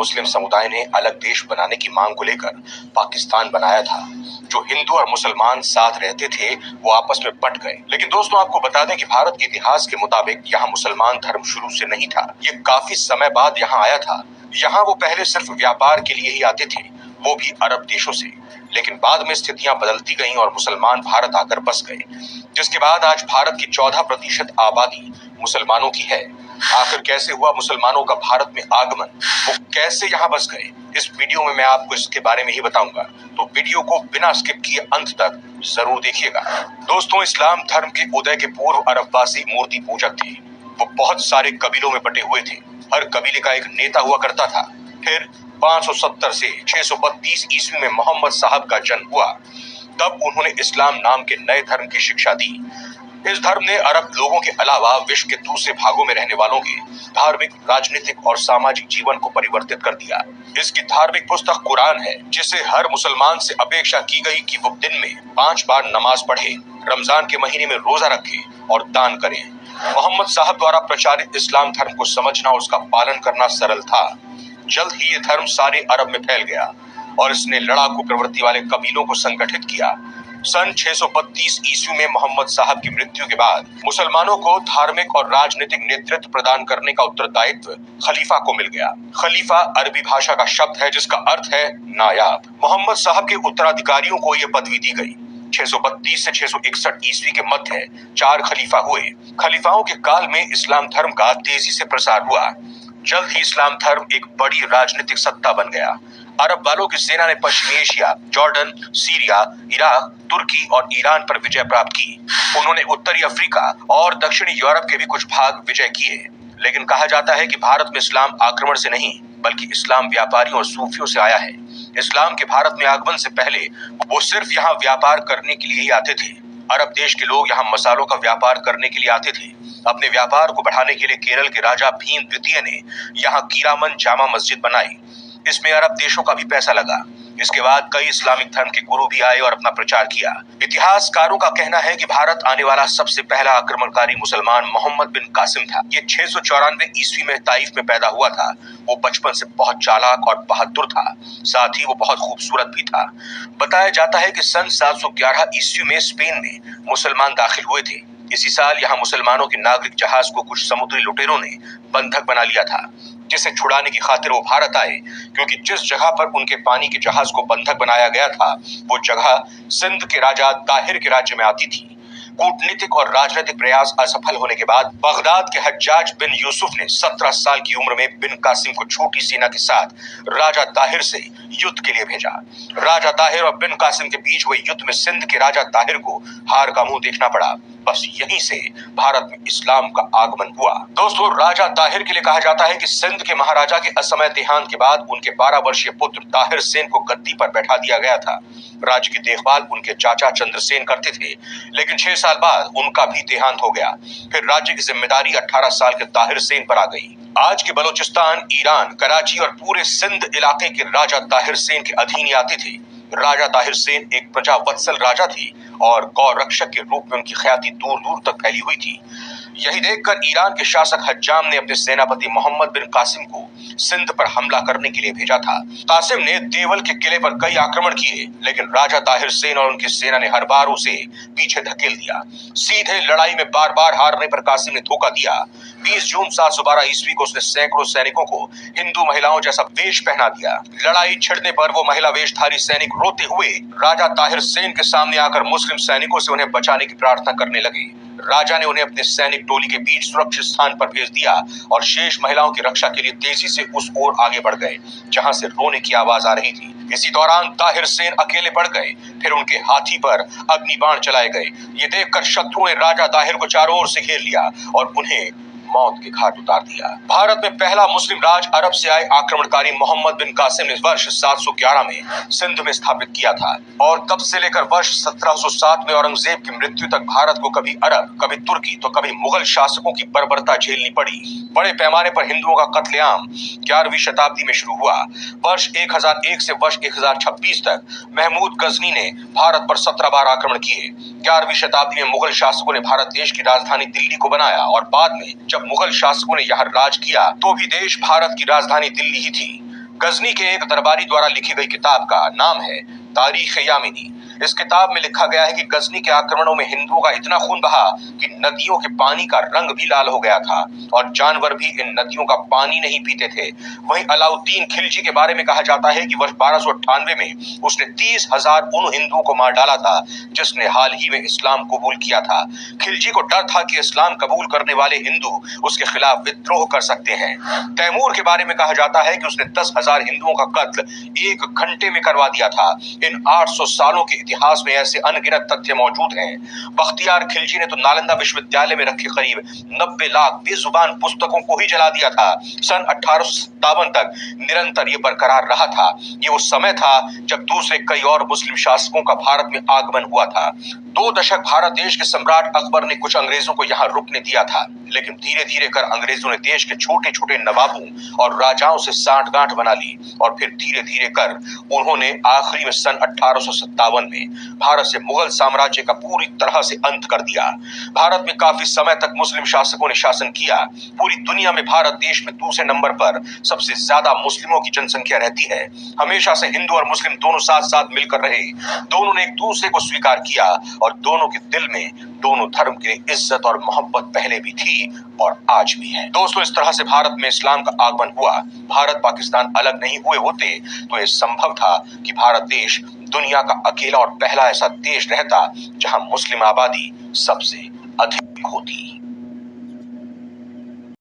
मुस्लिम समुदाय ने अलग देश बनाने की मांग को लेकर पाकिस्तान बनाया था। जो हिंदू और मुसलमान साथ रहते थे वो आपस में बंट गए। लेकिन दोस्तों, आपको बता दें कि भारत के इतिहास के मुताबिक यहाँ मुसलमान धर्म शुरू से नहीं था। ये काफी समय बाद यहाँ आया था। यहाँ वो पहले सिर्फ व्यापार के लिए ही आते थे, वो भी अरब देशों से। लेकिन बाद में स्थितियां बदलती गईं और मुसलमान भारत आकर बस गए, जिसके बाद आज भारत की 14% आबादी मुसलमानों की है। आखिर कैसे हुआ मुसलमानों का भारत में आगमन, वो कैसे यहाँ बस गए, इस वीडियो में मैं आपको इसके बारे में ही बताऊंगा। तो वीडियो को बिना स्किप किए अंत तक जरूर देखिएगा। दोस्तों, इस्लाम धर्म के उदय के पूर्व अरबवासी मूर्ति पूजक थे। वो बहुत सारे कबीलों में बटे हुए थे। हर कबीले का एक नेता हुआ करता था। फिर 570 से 632 ईस्वी में मोहम्मद साहब का जन्म हुआ। तब उन्होंने इस्लाम नाम के नए धर्म की शिक्षा दी। इस धर्म ने अरब लोगों के अलावा विश्व के दूसरे भागों में रहने वालों के धार्मिक, राजनीतिक और सामाजिक जीवन को परिवर्तित कर दिया। इसकी धार्मिक पुस्तक कुरान है, जिसे हर मुसलमान से अपेक्षा की गई कि वो दिन में 5 बार नमाज पढ़े, रमजान के महीने में रोजा रखे और दान करे। मोहम्मद साहब द्वारा प्रचारित इस्लाम धर्म को समझना और उसका पालन करना सरल था। जल्द ही ये धर्म सारे अरब में फैल गया और इसने लड़ाकू प्रवृत्ति वाले कबीलों को संगठित किया। सन 632 ईस्वी में मोहम्मद साहब की मृत्यु के बाद मुसलमानों को धार्मिक और राजनीतिक नेतृत्व प्रदान करने का उत्तरदायित्व खलीफा को मिल गया। खलीफा अरबी भाषा का शब्द है जिसका अर्थ है नायाब। मोहम्मद साहब के उत्तराधिकारियों को यह पदवी दी गई। 632 से 661 ईस्वी के मध्य 4 खलीफा हुए। खलीफाओं के काल में इस्लाम धर्म का तेजी से प्रसार हुआ। जल्द ही इस्लाम धर्म एक बड़ी राजनीतिक सत्ता बन गया। अरब वालों की सेना ने पश्चिमी एशिया, जॉर्डन, सीरिया, इराक, तुर्की और ईरान पर विजय प्राप्त की। उन्होंने उत्तरी अफ्रीका और दक्षिणी यूरोप के भी कुछ भाग विजय किए। लेकिन कहा जाता है कि भारत में इस्लाम आक्रमण से नहीं, बल्कि इस्लाम व्यापारियों और सूफियों से आया है। इस्लाम के भारत में आगमन से पहले वो सिर्फ यहाँ व्यापार करने के लिए ही आते थे। अरब देश के लोग यहाँ मसालों का व्यापार करने के लिए आते थे। अपने व्यापार को बढ़ाने के लिए केरल के राजा भीम द्वितीय ने यहाँ कीरामन जामा मस्जिद बनाई। इसमें अरब देशों का भी पैसा लगा। इसके बाद कई इस्लामिक धर्म के गुरु भी आए और अपना प्रचार किया। इतिहासकारों का कहना है कि भारत आने वाला सबसे पहला आक्रमणकारी मुसलमान मोहम्मद बिन कासिम था। ये 694 ईस्वी में ताइफ में पैदा हुआ था। वो बचपन से बहुत चालाक और बहादुर था, साथ ही वो बहुत खूबसूरत भी था। बताया जाता है कि सन 711 ईस्वी में स्पेन में मुसलमान दाखिल हुए थे। इसी साल यहाँ मुसलमानों के नागरिक जहाज को कुछ समुद्री लुटेरों ने बंधक बना लिया था, जिसे छुड़ाने की खातिर वो भारत आए। क्योंकि जिस जगह पर उनके पानी के जहाज को बंधक बनाया गया था, वो जगह सिंध के राजा ताहिर के राज्य में आती थी। कूटनीतिक और राजनीतिक प्रयास असफल होने के बाद बगदाद के हज्जाज बिन यूसुफ ने 17 साल की उम्र में बिन कासिम को छोटी सेना के साथ राजा ताहिर से युद्ध के लिए भेजा। राजा ताहिर और बिन कासिम के बीच हुए युद्ध में सिंध के राजा ताहिर को हार का मुंह देखना पड़ा। बस यहीं से भारत में इस्लाम का आगमन हुआ। दोस्तों, राजा ताहिर के लिए कहा जाता है कि सिंध के महाराजा के असमय देहांत के बाद उनके 12 वर्षीय पुत्र ताहिर सेन को गद्दी पर बैठा दिया गया था। राज्य की देखभाल उनके चाचा चंद्रसेन करते थे, लेकिन 6 साल बाद उनका भी देहांत हो गया। फिर राज्य की जिम्मेदारी 18 साल के ताहिर सेन पर आ गई। आज के बलूचिस्तान, ईरान, कराची और पूरे सिंध इलाके के राजा ताहिर सेन के अधीन ही आते थे। राजा ताहिर सेन एक प्रजावत्सल राजा थे और गौ रक्षक के रूप में उनकी ख्याति दूर दूर तक फैली हुई थी। यही देखकर ईरान के शासक हज्जाम ने अपने सेनापति मोहम्मद बिन कासिम को सिंध पर हमला करने के लिए भेजा था। कासिम ने देवल के किले पर कई आक्रमण किए, लेकिन राजा ताहिर सेन और उनकी सेना ने हर बार उसे पीछे धकेल दिया। सीधे लड़ाई में बार बार हारने पर कासिम ने धोखा दिया। 20 जून 712 ईस्वी को उसने सैकड़ों सैनिकों को हिंदू महिलाओं जैसा वेश पहना दिया। लड़ाई छिड़ने पर वो महिला वेशधारी सैनिक रोते हुए राजा ताहिर सेन के सामने आकर मुस्लिम सैनिकों से उन्हें बचाने की प्रार्थना करने लगे। राजा ने उन्हें अपने सैनिक टोली के बीच सुरक्षित स्थान पर भेज दिया और शेष महिलाओं की रक्षा के लिए तेजी से उस ओर आगे बढ़ गए जहां से रोने की आवाज आ रही थी। इसी दौरान ताहिर सेन अकेले बढ़ गए। फिर उनके हाथी पर अग्निबाण चलाए गए। ये देखकर शत्रुओं ने राजा ताहिर को चारों ओर से घेर लिया और उन्हें मौत के घाट उतार दिया। भारत में पहला मुस्लिम राज अरब से आए आक्रमणकारी मोहम्मद बिन कासिम ने वर्ष 711 में सिंध में स्थापित किया था और तब से लेकर वर्ष 1707 में औरंगजेब की मृत्यु तक भारत को कभी अरब, कभी तुर्की तो कभी मुगल शासकों की बर्बरता झेलनी पड़ी। बड़े पैमाने पर हिंदुओं का कत्लेआम 11वीं शताब्दी में शुरू हुआ। वर्ष 1001 से वर्ष 1026 तक महमूद गजनी ने भारत पर 17 बार आक्रमण किए। 11वीं शताब्दी में मुगल शासकों ने भारत देश की राजधानी दिल्ली को बनाया और बाद में जब मुगल शासकों ने यहाँ राज किया तो भी देश भारत की राजधानी दिल्ली ही थी। गजनी के एक दरबारी द्वारा लिखी गई किताब का नाम है तारीख यामिनी। इस किताब में लिखा गया है कि गजनी के आक्रमणों में हिंदुओं का इतना खून बहा कि नदियों के पानी का रंग भी लाल हो गया था और जानवर भी इन नदियों का पानी नहीं पीते थे। वहीं अलाउद्दीन खिलजी के बारे में कहा जाता है कि वर्ष 1298 में उसने 30,000 उन हिंदुओं को मार डाला था जिसने हाल ही में इस्लाम कबूल किया था। खिलजी को डर था कि इस्लाम कबूल करने वाले हिंदू उसके खिलाफ विद्रोह कर सकते हैं। तैमूर के बारे में कहा जाता है कि उसने 10,000 हिंदुओं का कत्ल 1 घंटे में करवा दिया था। इन 800 सालों के इतिहास में ऐसे अनगिनत तथ्य मौजूद हैं। बख्तियार खिलजी ने तो नालंदा विश्वविद्यालय में रखे करीब 90 लाख बेजुबान पुस्तकों को ही जला दिया था। सन 1857 तक निरंतर ये बरकरार रहा था। ये वो समय था जब दूसरे कई और मुस्लिम शासकों का भारत में आगमन हुआ था। 2 दशक भारत देश के सम्राट अकबर ने कुछ अंग्रेजों को यहाँ रुकने दिया था, लेकिन धीरे धीरे कर अंग्रेजों ने देश के छोटे छोटे नवाबों और राजाओं से सांठगांठ बना ली और फिर धीरे धीरे कर उन्होंने आखिरी में सन 1857 में भारत से मुगल साम्राज्य का पूरी तरह से अंत कर दिया। भारत में काफी समय तक मुस्लिम शासकों ने शासन किया। पूरी दुनिया में भारत देश में दूसरे नंबर पर सबसे ज्यादा मुस्लिमों की जनसंख्या रहती है। हमेशा से हिंदू और मुस्लिम दोनों साथ साथ मिलकर रहे। दोनों ने एक दूसरे को स्वीकार किया और दोनों के दिल में दोनों धर्म के लिए इज्जत और मोहब्बत पहले भी थी और आज भी है। दोस्तों, इस तरह से भारत में इस्लाम का आगमन हुआ। भारत पाकिस्तान अलग नहीं हुए होते तो यह संभव था कि भारत देश दुनिया का अकेला और पहला ऐसा देश रहता जहां मुस्लिम आबादी सबसे अधिक होती।